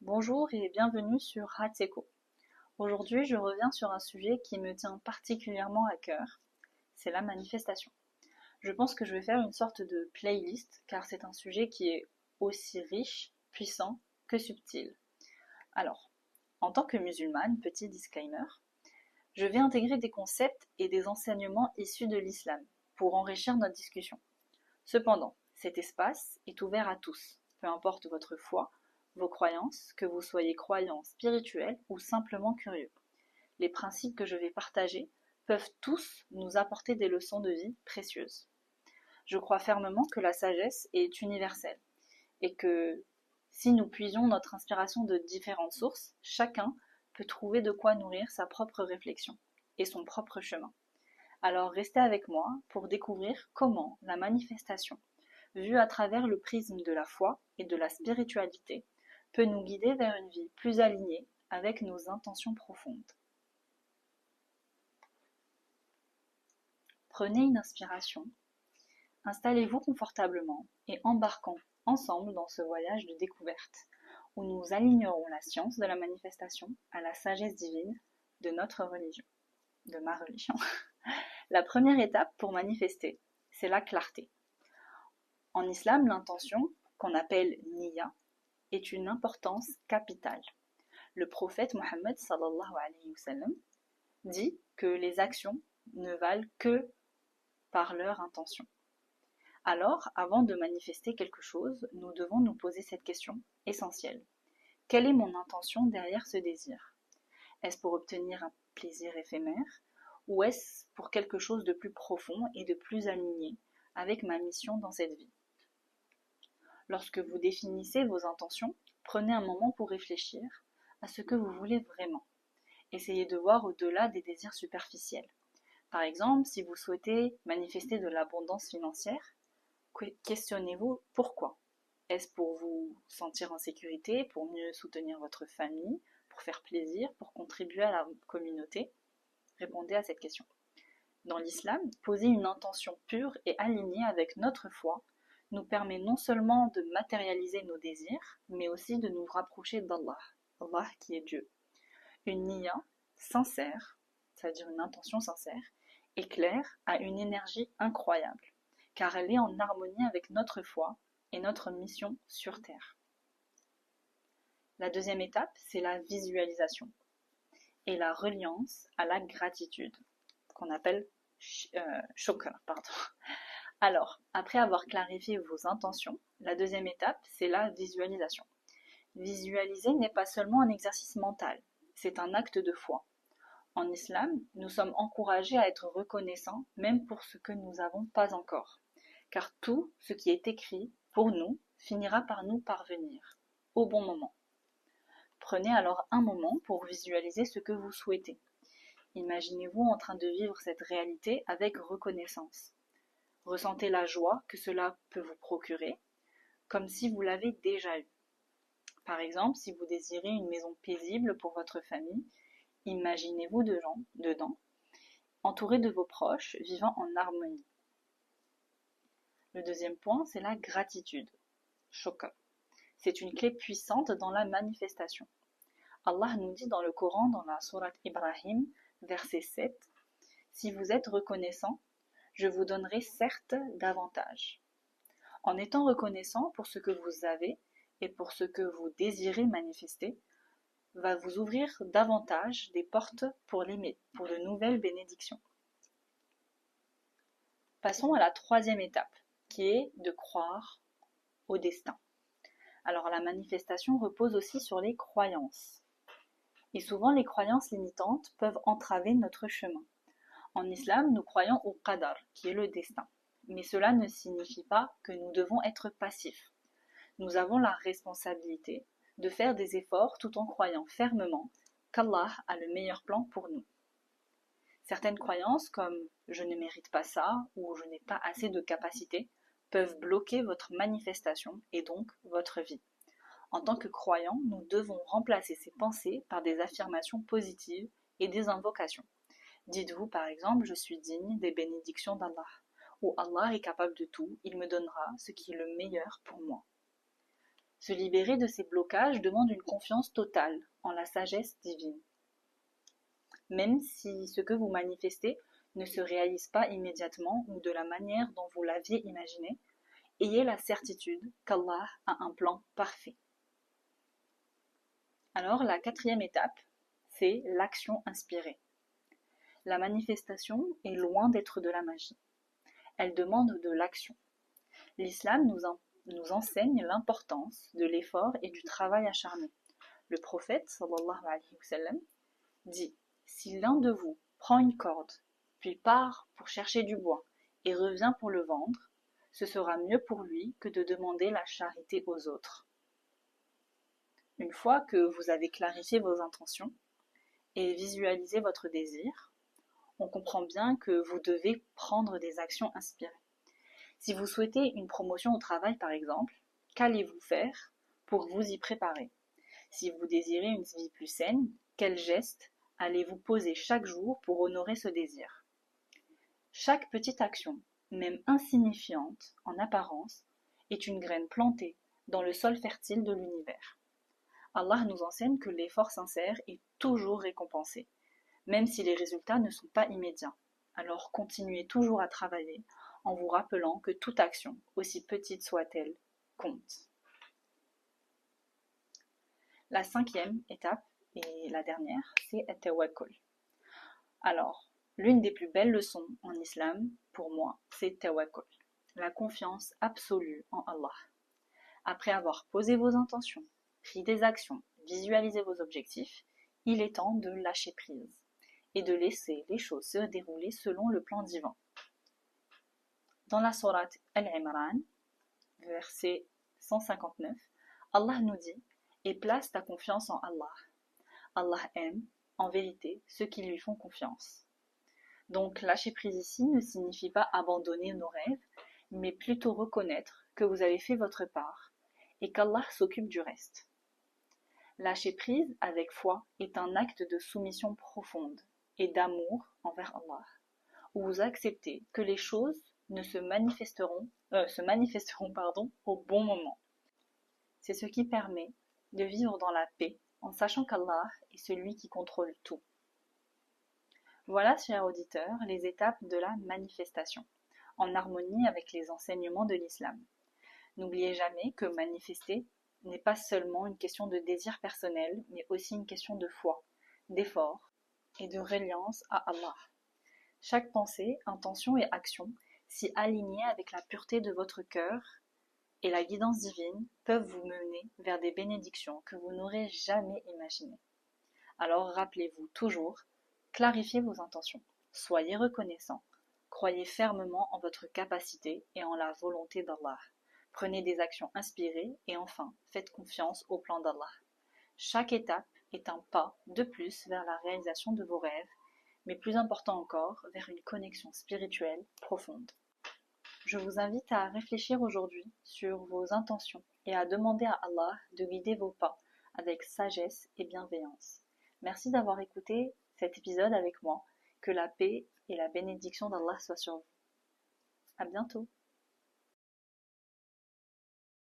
Bonjour et bienvenue sur Hatseko. Aujourd'hui, je reviens sur un sujet qui me tient particulièrement à cœur, c'est la manifestation. Je pense que je vais faire une sorte de playlist car c'est un sujet qui est aussi riche, puissant que subtil. Alors, en tant que musulmane, petit disclaimer, je vais intégrer des concepts et des enseignements issus de l'islam pour enrichir notre discussion. Cependant, cet espace est ouvert à tous, peu importe votre foi, vos croyances, que vous soyez croyant, spirituel ou simplement curieux. Les principes que je vais partager peuvent tous nous apporter des leçons de vie précieuses. Je crois fermement que la sagesse est universelle et que si nous puisons notre inspiration de différentes sources, chacun peut trouver de quoi nourrir sa propre réflexion et son propre chemin. Alors restez avec moi pour découvrir comment la manifestation, vue à travers le prisme de la foi et de la spiritualité, peut nous guider vers une vie plus alignée avec nos intentions profondes. Prenez une inspiration, installez-vous confortablement et embarquons ensemble dans ce voyage de découverte où nous alignerons la science de la manifestation à la sagesse divine de notre religion, de ma religion. La première étape pour manifester, c'est la clarté. En islam, l'intention, qu'on appelle niyya, est une importance capitale. Le prophète Mohammed sallallahu alayhi wa sallam dit que les actions ne valent que par leur intention. Alors, avant de manifester quelque chose, nous devons nous poser cette question essentielle. Quelle est mon intention derrière ce désir? Est-ce pour obtenir un plaisir éphémère ou est-ce pour quelque chose de plus profond et de plus aligné avec ma mission dans cette vie? Lorsque vous définissez vos intentions, prenez un moment pour réfléchir à ce que vous voulez vraiment. Essayez de voir au-delà des désirs superficiels. Par exemple, si vous souhaitez manifester de l'abondance financière, questionnez-vous pourquoi. Est-ce pour vous sentir en sécurité, pour mieux soutenir votre famille, pour faire plaisir, pour contribuer à la communauté? Répondez à cette question. Dans l'islam, poser une intention pure et alignée avec notre foi nous permet non seulement de matérialiser nos désirs, mais aussi de nous rapprocher d'Allah, Allah qui est Dieu. Une niyya sincère, c'est-à-dire une intention sincère, et claire, a une énergie incroyable, car elle est en harmonie avec notre foi et notre mission sur Terre. La deuxième étape, c'est la visualisation et la reliance à la gratitude, qu'on appelle shukr, pardon. Alors, après avoir clarifié vos intentions, la deuxième étape, c'est la visualisation. Visualiser n'est pas seulement un exercice mental, c'est un acte de foi. En islam, nous sommes encouragés à être reconnaissants même pour ce que nous n'avons pas encore, car tout ce qui est écrit pour nous finira par nous parvenir, au bon moment. Prenez alors un moment pour visualiser ce que vous souhaitez. Imaginez-vous en train de vivre cette réalité avec reconnaissance. Ressentez la joie que cela peut vous procurer, comme si vous l'avez déjà eu. Par exemple, si vous désirez une maison paisible pour votre famille, imaginez-vous dedans, entouré de vos proches, vivant en harmonie. Le deuxième point, c'est la gratitude. Shukr. C'est une clé puissante dans la manifestation. Allah nous dit dans le Coran, dans la sourate Ibrahim, verset 7, « Si vous êtes reconnaissant, je vous donnerai certes davantage. » En étant reconnaissant pour ce que vous avez et pour ce que vous désirez manifester, va vous ouvrir davantage des portes pour de nouvelles bénédictions. Passons à la troisième étape, qui est de croire au destin. Alors la manifestation repose aussi sur les croyances. Et souvent les croyances limitantes peuvent entraver notre chemin. En islam, nous croyons au qadar, qui est le destin. Mais cela ne signifie pas que nous devons être passifs. Nous avons la responsabilité de faire des efforts tout en croyant fermement qu'Allah a le meilleur plan pour nous. Certaines croyances comme « je ne mérite pas ça » ou « je n'ai pas assez de capacité » peuvent bloquer votre manifestation et donc votre vie. En tant que croyants, nous devons remplacer ces pensées par des affirmations positives et des invocations. Dites-vous par exemple « je suis digne des bénédictions d'Allah » ou « Allah est capable de tout, il me donnera ce qui est le meilleur pour moi ». Se libérer de ces blocages demande une confiance totale en la sagesse divine. Même si ce que vous manifestez ne se réalise pas immédiatement ou de la manière dont vous l'aviez imaginé, ayez la certitude qu'Allah a un plan parfait. Alors, la quatrième étape, c'est l'action inspirée. La manifestation est loin d'être de la magie. Elle demande de l'action. L'islam nous enseigne l'importance de l'effort et du travail acharné. Le prophète, sallallahu alayhi wa sallam, dit « Si l'un de vous prend une corde, puis part pour chercher du bois et revient pour le vendre, ce sera mieux pour lui que de demander la charité aux autres. » Une fois que vous avez clarifié vos intentions et visualisé votre désir, on comprend bien que vous devez prendre des actions inspirées. Si vous souhaitez une promotion au travail par exemple, qu'allez-vous faire pour vous y préparer? Si vous désirez une vie plus saine, quels gestes allez-vous poser chaque jour pour honorer ce désir? Chaque petite action, même insignifiante en apparence, est une graine plantée dans le sol fertile de l'univers. Allah nous enseigne que l'effort sincère est toujours récompensé, même si les résultats ne sont pas immédiats. Alors continuez toujours à travailler en vous rappelant que toute action, aussi petite soit-elle, compte. La cinquième étape, et la dernière, c'est at-tawakkul. Alors, l'une des plus belles leçons en islam, pour moi, c'est tawakkul, la confiance absolue en Allah. Après avoir posé vos intentions, pris des actions, visualisé vos objectifs, il est temps de lâcher prise et de laisser les choses se dérouler selon le plan divin. Dans la sourate Al-Imran, verset 159, Allah nous dit « Et place ta confiance en Allah. Allah aime, en vérité, ceux qui lui font confiance. » Donc lâcher prise ici ne signifie pas abandonner nos rêves, mais plutôt reconnaître que vous avez fait votre part et qu'Allah s'occupe du reste. Lâcher prise avec foi est un acte de soumission profonde et d'amour envers Allah, où vous acceptez que les choses se manifesteront au bon moment. C'est ce qui permet de vivre dans la paix en sachant qu'Allah est celui qui contrôle tout. Voilà, chers auditeurs, les étapes de la manifestation, en harmonie avec les enseignements de l'islam. N'oubliez jamais que manifester n'est pas seulement une question de désir personnel, mais aussi une question de foi, d'effort et de reliance à Allah. Chaque pensée, intention et action, si alignée avec la pureté de votre cœur et la guidance divine, peuvent vous mener vers des bénédictions que vous n'aurez jamais imaginées. Alors rappelez-vous toujours, clarifiez vos intentions, soyez reconnaissants, croyez fermement en votre capacité et en la volonté d'Allah. Prenez des actions inspirées et enfin, faites confiance au plan d'Allah. Chaque étape est un pas de plus vers la réalisation de vos rêves, mais plus important encore, vers une connexion spirituelle profonde. Je vous invite à réfléchir aujourd'hui sur vos intentions et à demander à Allah de guider vos pas avec sagesse et bienveillance. Merci d'avoir écouté cet épisode avec moi. Que la paix et la bénédiction d'Allah soient sur vous. À bientôt.